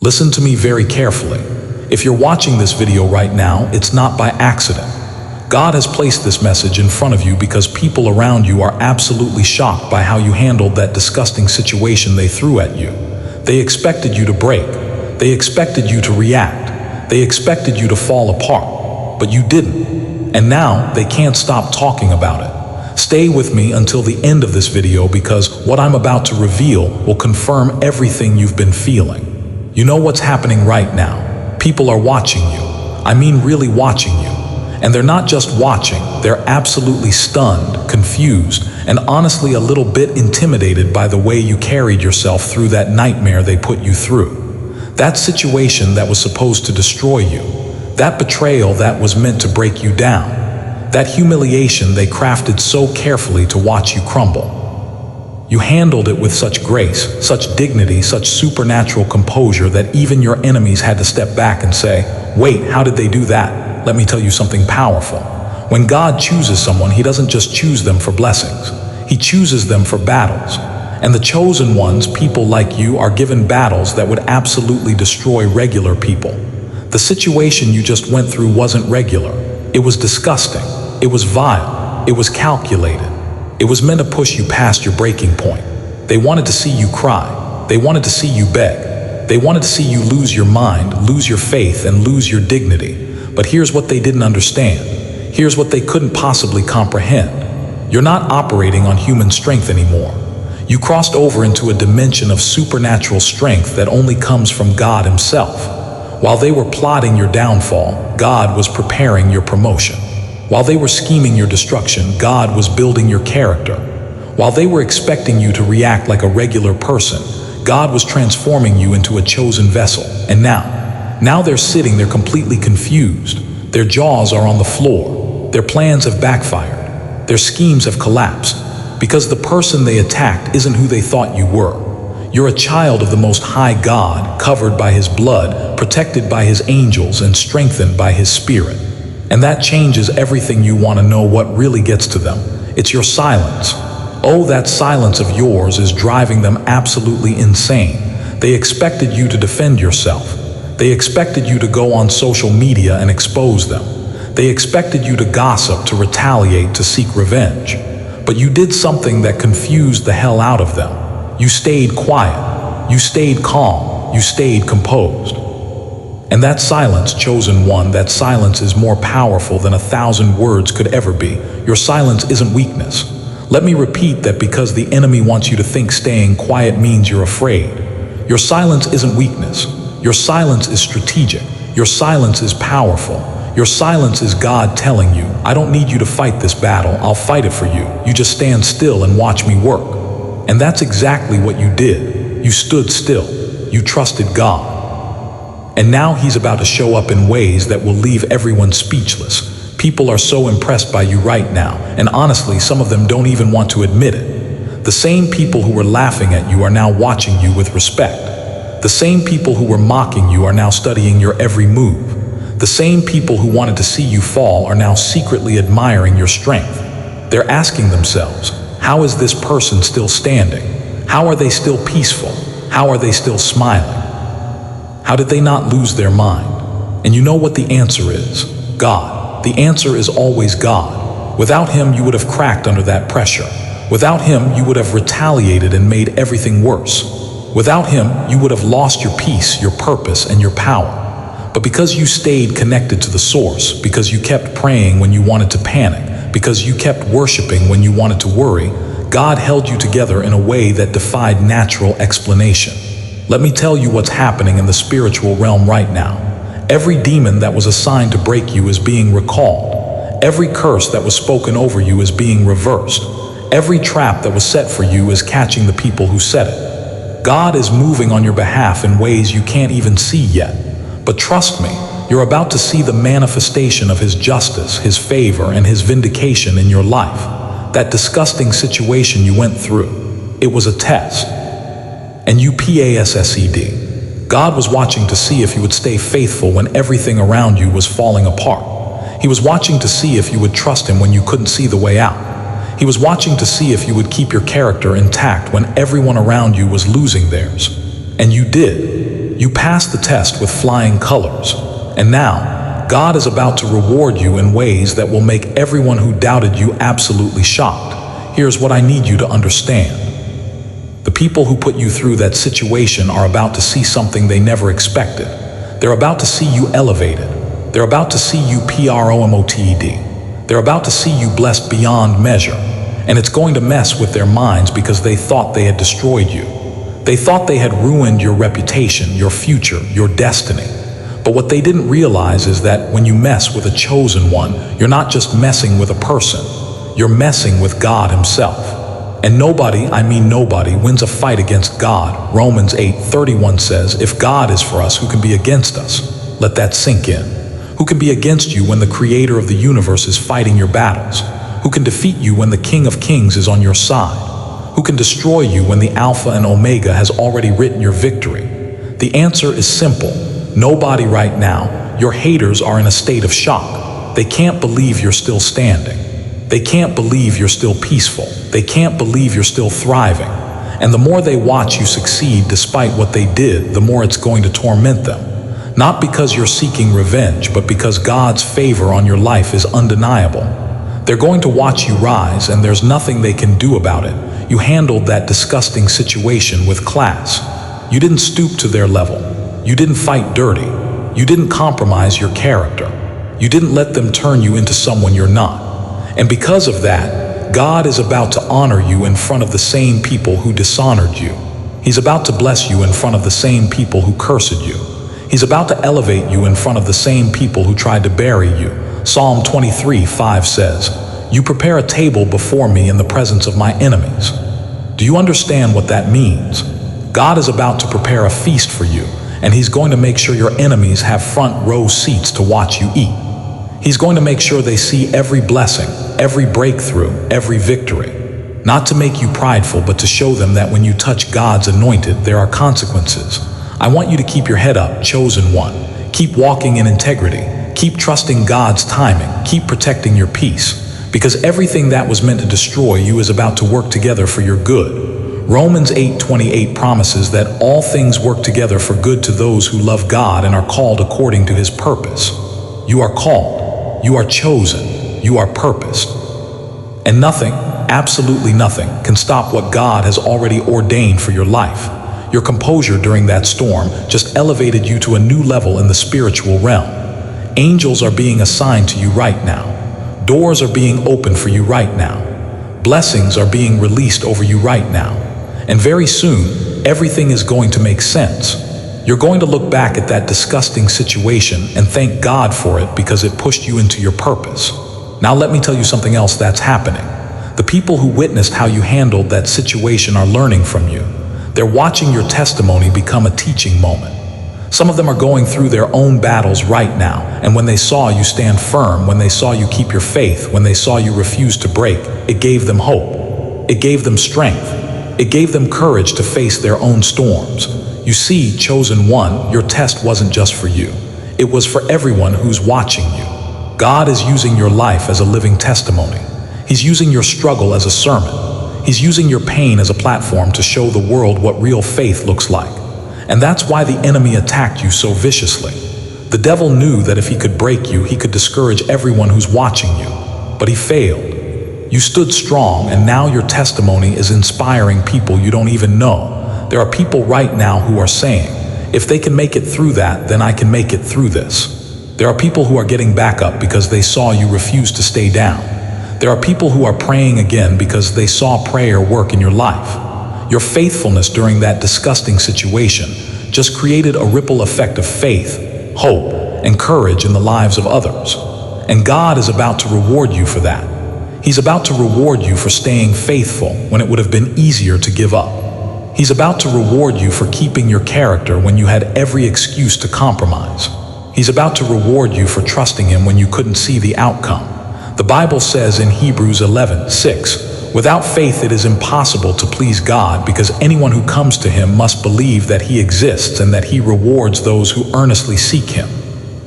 Listen to me very carefully. If you're watching this video right now, it's not by accident. God has placed this message in front of you because people around you are absolutely shocked by how you handled that disgusting situation they threw at you. They expected you to break. They expected you to react. They expected you to fall apart, but you didn't. And now they can't stop talking about it. Stay with me until the end of this video because what I'm about to reveal will confirm everything you've been feeling. You know what's happening right now. People are watching you. I mean really watching you. And they're not just watching, they're absolutely stunned, confused, and honestly a little bit intimidated by the way you carried yourself through that nightmare they put you through. That situation that was supposed to destroy you. That betrayal that was meant to break you down. That humiliation they crafted so carefully to watch you crumble. You handled it with such grace, such dignity, such supernatural composure that even your enemies had to step back and say, "Wait, how did they do that?" Let me tell you something powerful. When God chooses someone, He doesn't just choose them for blessings. He chooses them for battles. And the chosen ones, people like you, are given battles that would absolutely destroy regular people. The situation you just went through wasn't regular. It was disgusting. It was vile. It was calculated. It was meant to push you past your breaking point. They wanted to see you cry. They wanted to see you beg. They wanted to see you lose your mind, lose your faith, and lose your dignity. But here's what they didn't understand. Here's what they couldn't possibly comprehend. You're not operating on human strength anymore. You crossed over into a dimension of supernatural strength that only comes from God Himself. While they were plotting your downfall, God was preparing your promotion. While they were scheming your destruction, God was building your character. While they were expecting you to react like a regular person, God was transforming you into a chosen vessel. And now they're sitting there completely confused. Their jaws are on the floor. Their plans have backfired. Their schemes have collapsed. Because the person they attacked isn't who they thought you were. You're a child of the Most High God, covered by His blood, protected by His angels, and strengthened by His Spirit. And that changes everything you want to know. What really gets to them? It's your silence. Oh, that silence of yours is driving them absolutely insane. They expected you to defend yourself. They expected you to go on social media and expose them. They expected you to gossip, to retaliate, to seek revenge. But you did something that confused the hell out of them. You stayed quiet. You stayed calm. You stayed composed. And that silence, chosen one, that silence is more powerful than 1,000 words could ever be. Your silence isn't weakness. Let me repeat that because the enemy wants you to think staying quiet means you're afraid. Your silence isn't weakness. Your silence is strategic. Your silence is powerful. Your silence is God telling you, I don't need you to fight this battle, I'll fight it for you. You just stand still and watch me work. And that's exactly what you did. You stood still. You trusted God. And now He's about to show up in ways that will leave everyone speechless. People are so impressed by you right now, and honestly, some of them don't even want to admit it. The same people who were laughing at you are now watching you with respect. The same people who were mocking you are now studying your every move. The same people who wanted to see you fall are now secretly admiring your strength. They're asking themselves, how is this person still standing? How are they still peaceful? How are they still smiling? How did they not lose their mind? And you know what the answer is? God. The answer is always God. Without Him, you would have cracked under that pressure. Without Him, you would have retaliated and made everything worse. Without Him, you would have lost your peace, your purpose, and your power. But because you stayed connected to the source, because you kept praying when you wanted to panic, because you kept worshiping when you wanted to worry, God held you together in a way that defied natural explanation. Let me tell you what's happening in the spiritual realm right now. Every demon that was assigned to break you is being recalled. Every curse that was spoken over you is being reversed. Every trap that was set for you is catching the people who set it. God is moving on your behalf in ways you can't even see yet. But trust me, you're about to see the manifestation of His justice, His favor, and His vindication in your life. That disgusting situation you went through, it was a test. And you passed. God was watching to see if you would stay faithful when everything around you was falling apart. He was watching to see if you would trust Him when you couldn't see the way out. He was watching to see if you would keep your character intact when everyone around you was losing theirs. And you did. You passed the test with flying colors. And now, God is about to reward you in ways that will make everyone who doubted you absolutely shocked. Here's what I need you to understand. The people who put you through that situation are about to see something they never expected. They're about to see you elevated. They're about to see you promoted. They're about to see you blessed beyond measure. And it's going to mess with their minds because they thought they had destroyed you. They thought they had ruined your reputation, your future, your destiny. But what they didn't realize is that when you mess with a chosen one, you're not just messing with a person. You're messing with God Himself. And nobody, I mean nobody, wins a fight against God. Romans 8:31 says, if God is for us, who can be against us? Let that sink in. Who can be against you when the Creator of the universe is fighting your battles? Who can defeat you when the King of Kings is on your side? Who can destroy you when the Alpha and Omega has already written your victory? The answer is simple. Nobody right now. Your haters are in a state of shock. They can't believe you're still standing. They can't believe you're still peaceful. They can't believe you're still thriving. And the more they watch you succeed despite what they did, the more it's going to torment them. Not because you're seeking revenge, but because God's favor on your life is undeniable. They're going to watch you rise, and there's nothing they can do about it. You handled that disgusting situation with class. You didn't stoop to their level. You didn't fight dirty. You didn't compromise your character. You didn't let them turn you into someone you're not. And because of that, God is about to honor you in front of the same people who dishonored you. He's about to bless you in front of the same people who cursed you. He's about to elevate you in front of the same people who tried to bury you. Psalm 23:5 says, you prepare a table before me in the presence of my enemies. Do you understand what that means? God is about to prepare a feast for you, and He's going to make sure your enemies have front row seats to watch you eat. He's going to make sure they see every blessing, every breakthrough, every victory. Not to make you prideful, but to show them that when you touch God's anointed, there are consequences. I want you to keep your head up, chosen one. Keep walking in integrity. Keep trusting God's timing. Keep protecting your peace. Because everything that was meant to destroy you is about to work together for your good. Romans 8:28 promises that all things work together for good to those who love God and are called according to His purpose. You are called. You are chosen. You are purposed. And nothing, absolutely nothing, can stop what God has already ordained for your life. Your composure during that storm just elevated you to a new level in the spiritual realm. Angels are being assigned to you right now. Doors are being opened for you right now. Blessings are being released over you right now. And very soon, everything is going to make sense. You're going to look back at that disgusting situation and thank God for it because it pushed you into your purpose. Now let me tell you something else that's happening. The people who witnessed how you handled that situation are learning from you. They're watching your testimony become a teaching moment. Some of them are going through their own battles right now, and when they saw you stand firm, when they saw you keep your faith, when they saw you refuse to break, it gave them hope. It gave them strength. It gave them courage to face their own storms. You see, chosen one, your test wasn't just for you. It was for everyone who's watching you. God is using your life as a living testimony. He's using your struggle as a sermon. He's using your pain as a platform to show the world what real faith looks like. And that's why the enemy attacked you so viciously. The devil knew that if he could break you, he could discourage everyone who's watching you. But he failed. You stood strong, and now your testimony is inspiring people you don't even know. There are people right now who are saying, if they can make it through that, then I can make it through this. There are people who are getting back up because they saw you refuse to stay down. There are people who are praying again because they saw prayer work in your life. Your faithfulness during that disgusting situation just created a ripple effect of faith, hope, and courage in the lives of others. And God is about to reward you for that. He's about to reward you for staying faithful when it would have been easier to give up. He's about to reward you for keeping your character when you had every excuse to compromise. He's about to reward you for trusting Him when you couldn't see the outcome. The Bible says in Hebrews 11:6, without faith it is impossible to please God, because anyone who comes to Him must believe that He exists and that He rewards those who earnestly seek Him.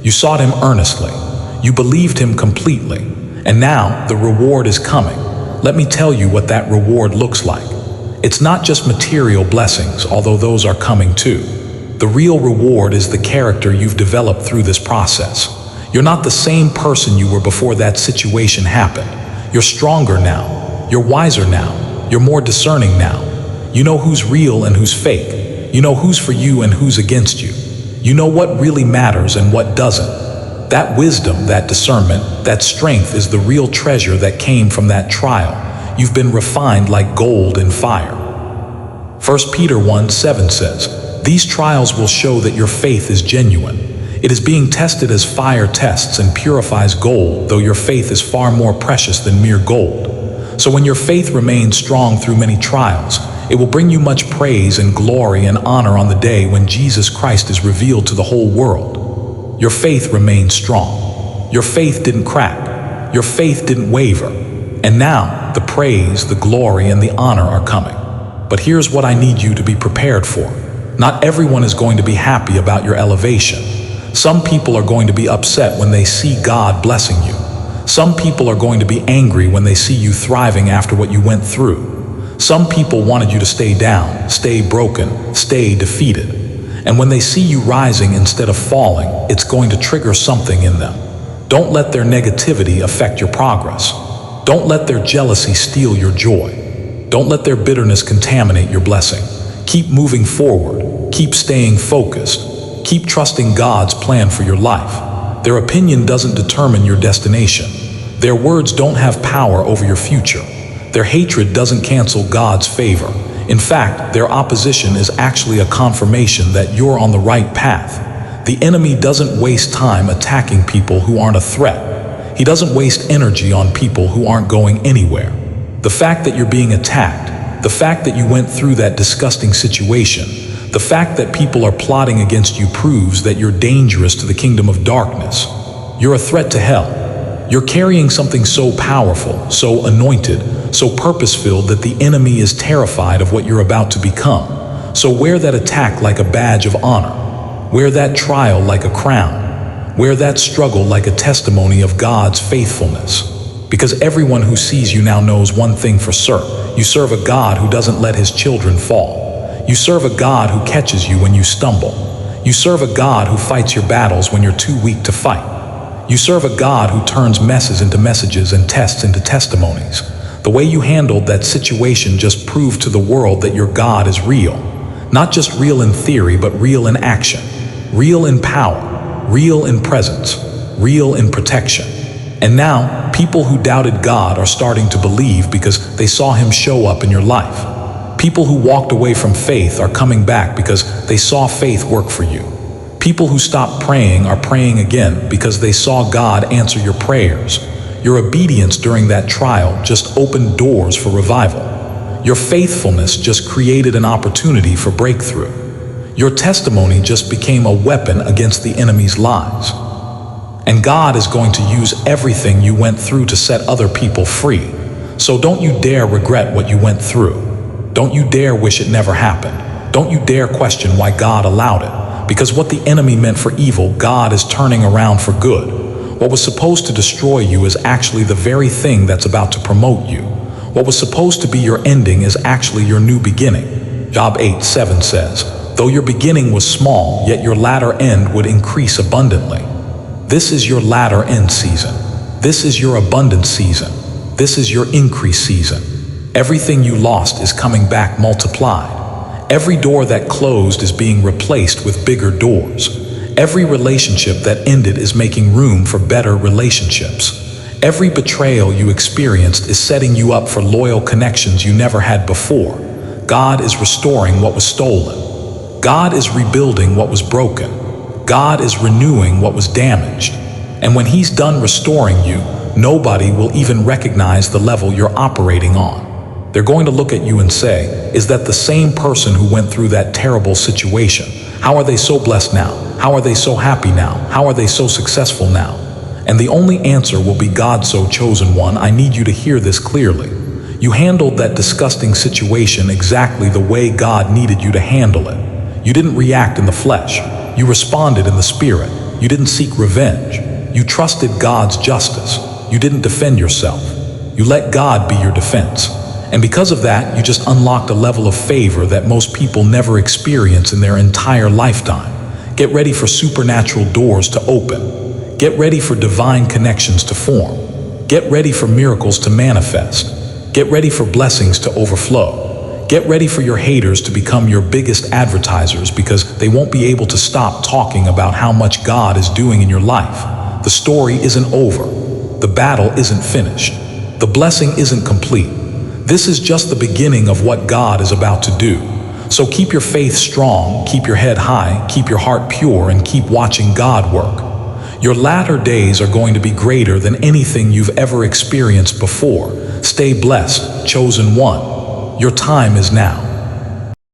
You sought Him earnestly. You believed Him completely. And now the reward is coming. Let me tell you what that reward looks like. It's not just material blessings, although those are coming too. The real reward is the character you've developed through this process. You're not the same person you were before that situation happened. You're stronger now. You're wiser now. You're more discerning now. You know who's real and who's fake. You know who's for you and who's against you. You know what really matters and what doesn't. That wisdom, that discernment, that strength is the real treasure that came from that trial. You've been refined like gold in fire. 1 Peter 1:7 says, "These trials will show that your faith is genuine. It is being tested as fire tests and purifies gold, though your faith is far more precious than mere gold." So when your faith remains strong through many trials, it will bring you much praise and glory and honor on the day when Jesus Christ is revealed to the whole world. Your faith remains strong. Your faith didn't crack. Your faith didn't waver. And now, the praise, the glory, and the honor are coming. But here's what I need you to be prepared for. Not everyone is going to be happy about your elevation. Some people are going to be upset when they see God blessing you. Some people are going to be angry when they see you thriving after what you went through. Some people wanted you to stay down, stay broken, stay defeated. And when they see you rising instead of falling, it's going to trigger something in them. Don't let their negativity affect your progress. Don't let their jealousy steal your joy. Don't let their bitterness contaminate your blessing. Keep moving forward. Keep staying focused. Keep trusting God's plan for your life. Their opinion doesn't determine your destination. Their words don't have power over your future. Their hatred doesn't cancel God's favor. In fact, their opposition is actually a confirmation that you're on the right path. The enemy doesn't waste time attacking people who aren't a threat. He doesn't waste energy on people who aren't going anywhere. The fact that you're being attacked, the fact that you went through that disgusting situation, the fact that people are plotting against you proves that you're dangerous to the kingdom of darkness. You're a threat to hell. You're carrying something so powerful, so anointed, so purpose-filled that the enemy is terrified of what you're about to become. So wear that attack like a badge of honor. Wear that trial like a crown. Wear that struggle like a testimony of God's faithfulness. Because everyone who sees you now knows one thing for certain. You serve a God who doesn't let his children fall. You serve a God who catches you when you stumble. You serve a God who fights your battles when you're too weak to fight. You serve a God who turns messes into messages and tests into testimonies. The way you handled that situation just proved to the world that your God is real. Not just real in theory, but real in action. Real in power. Real in presence. Real in protection. And now, people who doubted God are starting to believe because they saw him show up in your life. People who walked away from faith are coming back because they saw faith work for you. People who stopped praying are praying again because they saw God answer your prayers. Your obedience during that trial just opened doors for revival. Your faithfulness just created an opportunity for breakthrough. Your testimony just became a weapon against the enemy's lies. And God is going to use everything you went through to set other people free. So don't you dare regret what you went through. Don't you dare wish it never happened. Don't you dare question why God allowed it. Because what the enemy meant for evil, God is turning around for good. What was supposed to destroy you is actually the very thing that's about to promote you. What was supposed to be your ending is actually your new beginning. Job 8:7 says, "Though your beginning was small, yet your latter end would increase abundantly." This is your latter end season. This is your abundance season. This is your increase season. Everything you lost is coming back multiplied. Every door that closed is being replaced with bigger doors. Every relationship that ended is making room for better relationships. Every betrayal you experienced is setting you up for loyal connections you never had before. God is restoring what was stolen. God is rebuilding what was broken. God is renewing what was damaged. And when he's done restoring you, nobody will even recognize the level you're operating on. They're going to look at you and say, "Is that the same person who went through that terrible situation? How are they so blessed now? How are they so happy now? How are they so successful now?" And the only answer will be, "God, so chosen one, I need you to hear this clearly. You handled that disgusting situation exactly the way God needed you to handle it. You didn't react in the flesh. You responded in the spirit. You didn't seek revenge. You trusted God's justice. You didn't defend yourself. You let God be your defense. And because of that, you just unlocked a level of favor that most people never experience in their entire lifetime. Get ready for supernatural doors to open. Get ready for divine connections to form. Get ready for miracles to manifest. Get ready for blessings to overflow. Get ready for your haters to become your biggest advertisers, because they won't be able to stop talking about how much God is doing in your life. The story isn't over. The battle isn't finished. The blessing isn't complete. This is just the beginning of what God is about to do. So keep your faith strong, keep your head high, keep your heart pure, and keep watching God work. Your latter days are going to be greater than anything you've ever experienced before. Stay blessed, chosen one. Your time is now.